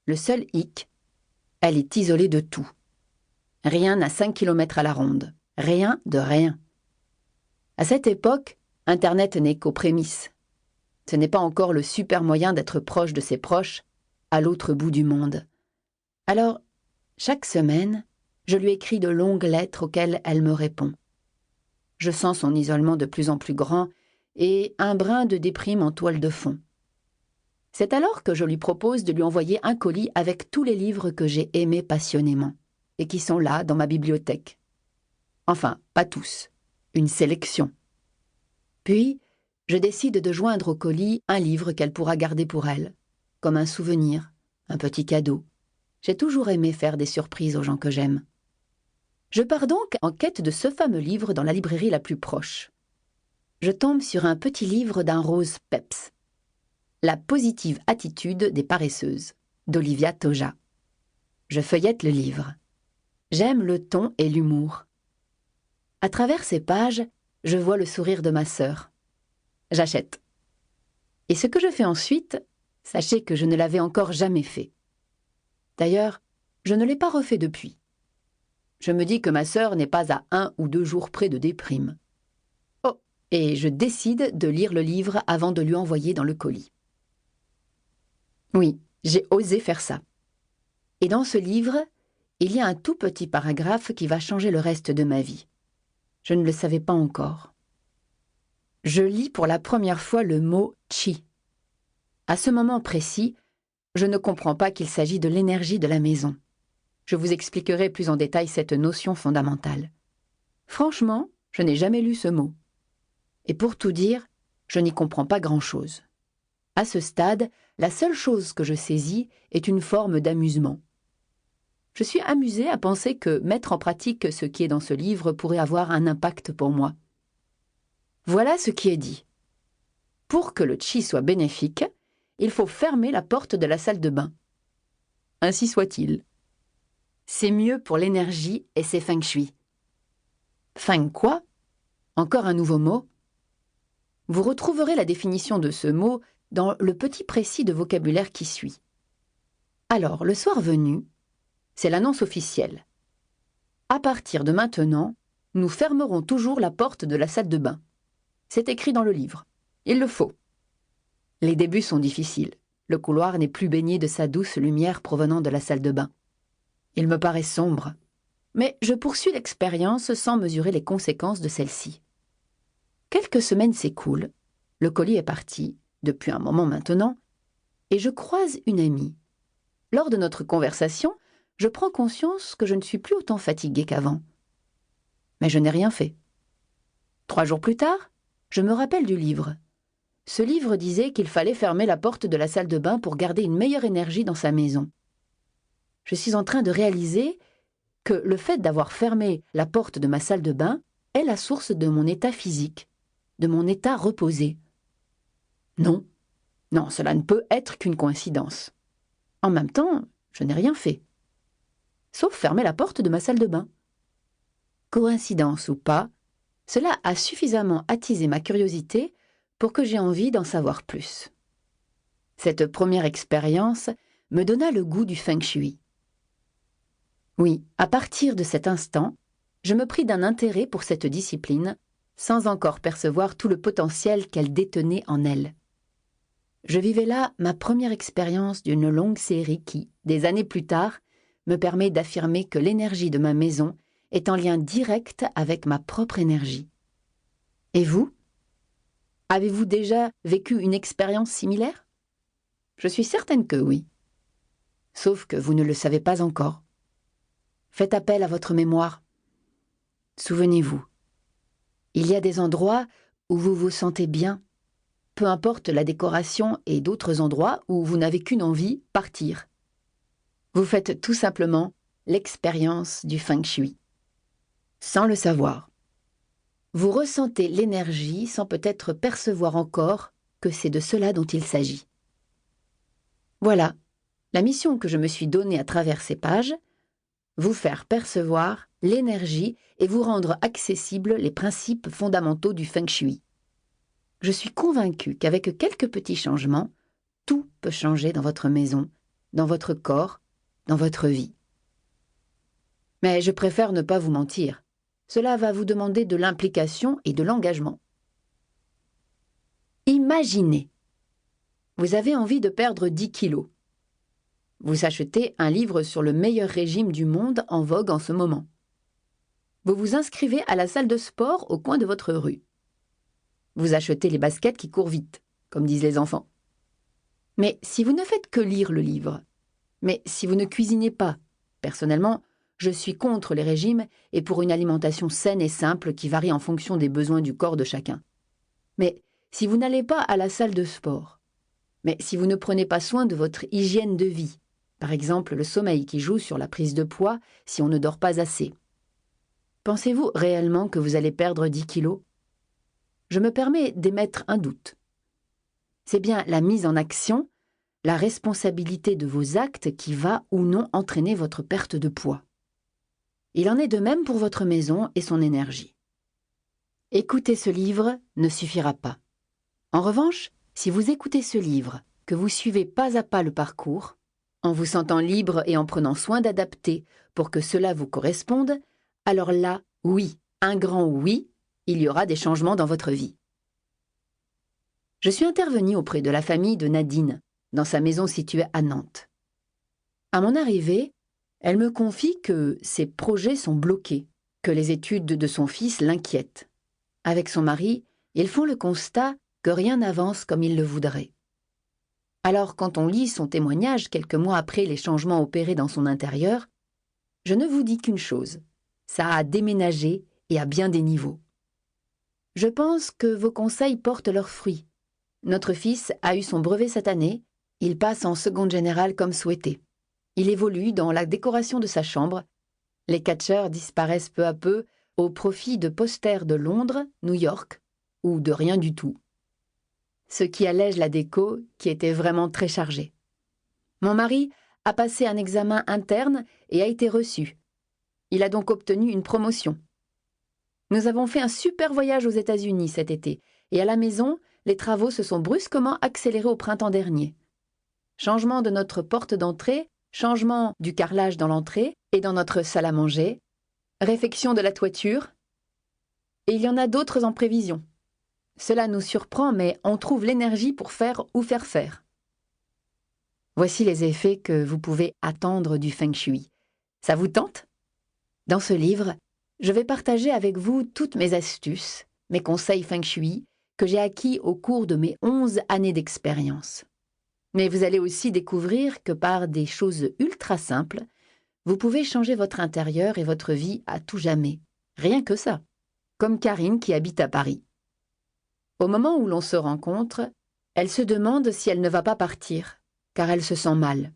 Le seul hic, elle est isolée de tout. Rien à 5 kilomètres à la ronde. Rien de rien. À cette époque, Internet n'est qu'aux prémices. Ce n'est pas encore le super moyen d'être proche de ses proches, à l'autre bout du monde. Alors, chaque semaine, je lui écris de longues lettres auxquelles elle me répond. Je sens son isolement de plus en plus grand et un brin de déprime en toile de fond. C'est alors que je lui propose de lui envoyer un colis avec tous les livres que j'ai aimés passionnément et qui sont là dans ma bibliothèque. Enfin, pas tous, une sélection. Puis, je décide de joindre au colis un livre qu'elle pourra garder pour elle, comme un souvenir, un petit cadeau. J'ai toujours aimé faire des surprises aux gens que j'aime. Je pars donc en quête de ce fameux livre dans la librairie la plus proche. Je tombe sur un petit livre d'un Rose Peps. La positive attitude des paresseuses, d'Olivia Toja. Je feuillette le livre. J'aime le ton et l'humour. À travers ces pages, je vois le sourire de ma sœur. J'achète. Et ce que je fais ensuite, sachez que je ne l'avais encore jamais fait. D'ailleurs, je ne l'ai pas refait depuis. Je me dis que ma sœur n'est pas à 1 ou 2 jours près de déprime. Oh, et je décide de lire le livre avant de lui envoyer dans le colis. Oui, j'ai osé faire ça. Et dans ce livre, il y a un tout petit paragraphe qui va changer le reste de ma vie. Je ne le savais pas encore. Je lis pour la première fois le mot « chi ». À ce moment précis, je ne comprends pas qu'il s'agit de l'énergie de la maison. Je vous expliquerai plus en détail cette notion fondamentale. Franchement, je n'ai jamais lu ce mot. Et pour tout dire, je n'y comprends pas grand-chose. À ce stade, la seule chose que je saisis est une forme d'amusement. Je suis amusée à penser que mettre en pratique ce qui est dans ce livre pourrait avoir un impact pour moi. Voilà ce qui est dit. Pour que le chi soit bénéfique, il faut fermer la porte de la salle de bain. Ainsi soit-il. C'est mieux pour l'énergie et c'est feng shui. Feng quoi? Encore un nouveau mot? Vous retrouverez la définition de ce mot dans le petit précis de vocabulaire qui suit. Alors, le soir venu, c'est l'annonce officielle. À partir de maintenant, nous fermerons toujours la porte de la salle de bain. C'est écrit dans le livre. Il le faut. Les débuts sont difficiles. Le couloir n'est plus baigné de sa douce lumière provenant de la salle de bain. Il me paraît sombre. Mais je poursuis l'expérience sans mesurer les conséquences de celle-ci. Quelques semaines s'écoulent. Le colis est parti, depuis un moment maintenant, et je croise une amie. Lors de notre conversation, je prends conscience que je ne suis plus autant fatiguée qu'avant. Mais je n'ai rien fait. 3 jours plus tard, je me rappelle du livre. Ce livre disait qu'il fallait fermer la porte de la salle de bain pour garder une meilleure énergie dans sa maison. Je suis en train de réaliser que le fait d'avoir fermé la porte de ma salle de bain est la source de mon état physique, de mon état reposé. Non, cela ne peut être qu'une coïncidence. En même temps, je n'ai rien fait. Sauf fermer la porte de ma salle de bain. Coïncidence ou pas, cela a suffisamment attisé ma curiosité pour que j'aie envie d'en savoir plus. Cette première expérience me donna le goût du feng shui. Oui, à partir de cet instant, je me pris d'un intérêt pour cette discipline, sans encore percevoir tout le potentiel qu'elle détenait en elle. Je vivais là ma première expérience d'une longue série qui, des années plus tard, me permet d'affirmer que l'énergie de ma maison est en lien direct avec ma propre énergie. Et vous? Avez-vous déjà vécu une expérience similaire? Je suis certaine que oui. Sauf que vous ne le savez pas encore. Faites appel à votre mémoire. Souvenez-vous, il y a des endroits où vous vous sentez bien, peu importe la décoration, et d'autres endroits où vous n'avez qu'une envie, partir. Vous faites tout simplement l'expérience du feng shui. Sans le savoir. Vous ressentez l'énergie sans peut-être percevoir encore que c'est de cela dont il s'agit. Voilà, la mission que je me suis donnée à travers ces pages, vous faire percevoir l'énergie et vous rendre accessibles les principes fondamentaux du feng shui. Je suis convaincue qu'avec quelques petits changements, tout peut changer dans votre maison, dans votre corps, dans votre vie. Mais je préfère ne pas vous mentir. Cela va vous demander de l'implication et de l'engagement. Imaginez, vous avez envie de perdre 10 kilos. Vous achetez un livre sur le meilleur régime du monde en vogue en ce moment. Vous vous inscrivez à la salle de sport au coin de votre rue. Vous achetez les baskets qui courent vite, comme disent les enfants. Mais si vous ne faites que lire le livre, mais si vous ne cuisinez pas, personnellement, je suis contre les régimes et pour une alimentation saine et simple qui varie en fonction des besoins du corps de chacun. Mais si vous n'allez pas à la salle de sport, mais si vous ne prenez pas soin de votre hygiène de vie, par exemple le sommeil qui joue sur la prise de poids si on ne dort pas assez, pensez-vous réellement que vous allez perdre 10 kilos? Je me permets d'émettre un doute. C'est bien la mise en action, la responsabilité de vos actes qui va ou non entraîner votre perte de poids. Il en est de même pour votre maison et son énergie. Écouter ce livre ne suffira pas. En revanche, si vous écoutez ce livre, que vous suivez pas à pas le parcours, en vous sentant libre et en prenant soin d'adapter pour que cela vous corresponde, alors là, oui, un grand oui, il y aura des changements dans votre vie. Je suis intervenue auprès de la famille de Nadine, dans sa maison située à Nantes. À mon arrivée, elle me confie que ses projets sont bloqués, que les études de son fils l'inquiètent. Avec son mari, ils font le constat que rien n'avance comme ils le voudraient. Alors, quand on lit son témoignage quelques mois après les changements opérés dans son intérieur, je ne vous dis qu'une chose, ça a déménagé et à bien des niveaux. Je pense que vos conseils portent leurs fruits. Notre fils a eu son brevet cette année, il passe en seconde générale comme souhaité. Il évolue dans la décoration de sa chambre. Les catcheurs disparaissent peu à peu au profit de posters de Londres, New York ou de rien du tout. Ce qui allège la déco qui était vraiment très chargée. Mon mari a passé un examen interne et a été reçu. Il a donc obtenu une promotion. Nous avons fait un super voyage aux États-Unis cet été et à la maison, les travaux se sont brusquement accélérés au printemps dernier. Changement de notre porte d'entrée, changement du carrelage dans l'entrée et dans notre salle à manger, réfection de la toiture, et il y en a d'autres en prévision. Cela nous surprend, mais on trouve l'énergie pour faire ou faire faire. Voici les effets que vous pouvez attendre du Feng Shui. Ça vous tente? Dans ce livre, je vais partager avec vous toutes mes astuces, mes conseils Feng Shui que j'ai acquis au cours de mes 11 années d'expérience. Mais vous allez aussi découvrir que par des choses ultra simples, vous pouvez changer votre intérieur et votre vie à tout jamais. Rien que ça. Comme Karine qui habite à Paris. Au moment où l'on se rencontre, elle se demande si elle ne va pas partir, car elle se sent mal.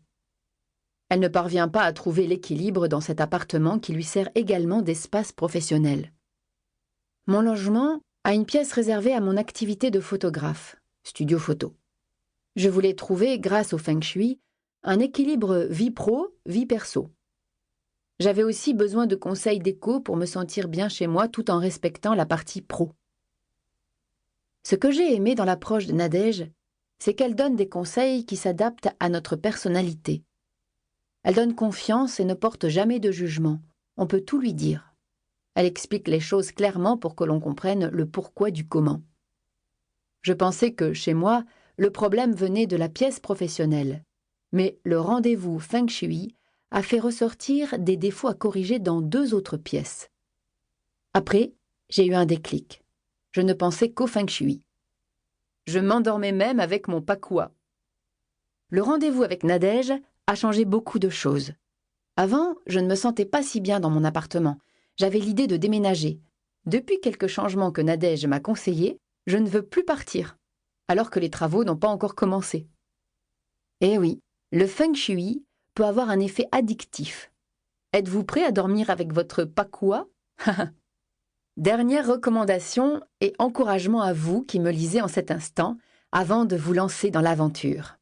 Elle ne parvient pas à trouver l'équilibre dans cet appartement qui lui sert également d'espace professionnel. Mon logement a une pièce réservée à mon activité de photographe, studio photo. Je voulais trouver, grâce au Feng Shui, un équilibre vie pro, vie perso. J'avais aussi besoin de conseils déco pour me sentir bien chez moi tout en respectant la partie pro. Ce que j'ai aimé dans l'approche de Nadège, c'est qu'elle donne des conseils qui s'adaptent à notre personnalité. Elle donne confiance et ne porte jamais de jugement. On peut tout lui dire. Elle explique les choses clairement pour que l'on comprenne le pourquoi du comment. Je pensais que, chez moi, le problème venait de la pièce professionnelle. Mais le rendez-vous Feng Shui a fait ressortir des défauts à corriger dans 2 autres pièces. Après, j'ai eu un déclic. Je ne pensais qu'au Feng Shui. Je m'endormais même avec mon pakua. Le rendez-vous avec Nadège a changé beaucoup de choses. Avant, je ne me sentais pas si bien dans mon appartement. J'avais l'idée de déménager. Depuis quelques changements que Nadège m'a conseillés, je ne veux plus partir, alors que les travaux n'ont pas encore commencé. Eh oui, le Feng Shui peut avoir un effet addictif. Êtes-vous prêt à dormir avec votre pakua? Dernière recommandation et encouragement à vous qui me lisez en cet instant avant de vous lancer dans l'aventure.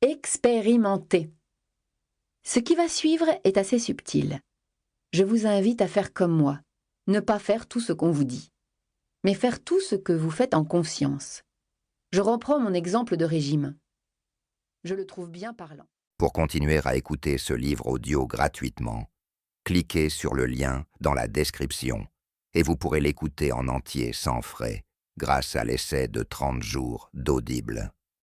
Expérimentez. Ce qui va suivre est assez subtil. Je vous invite à faire comme moi, ne pas faire tout ce qu'on vous dit, mais faire tout ce que vous faites en conscience. Je reprends mon exemple de régime. Je le trouve bien parlant. Pour continuer à écouter ce livre audio gratuitement, cliquez sur le lien dans la description et vous pourrez l'écouter en entier sans frais grâce à l'essai de 30 jours d'Audible.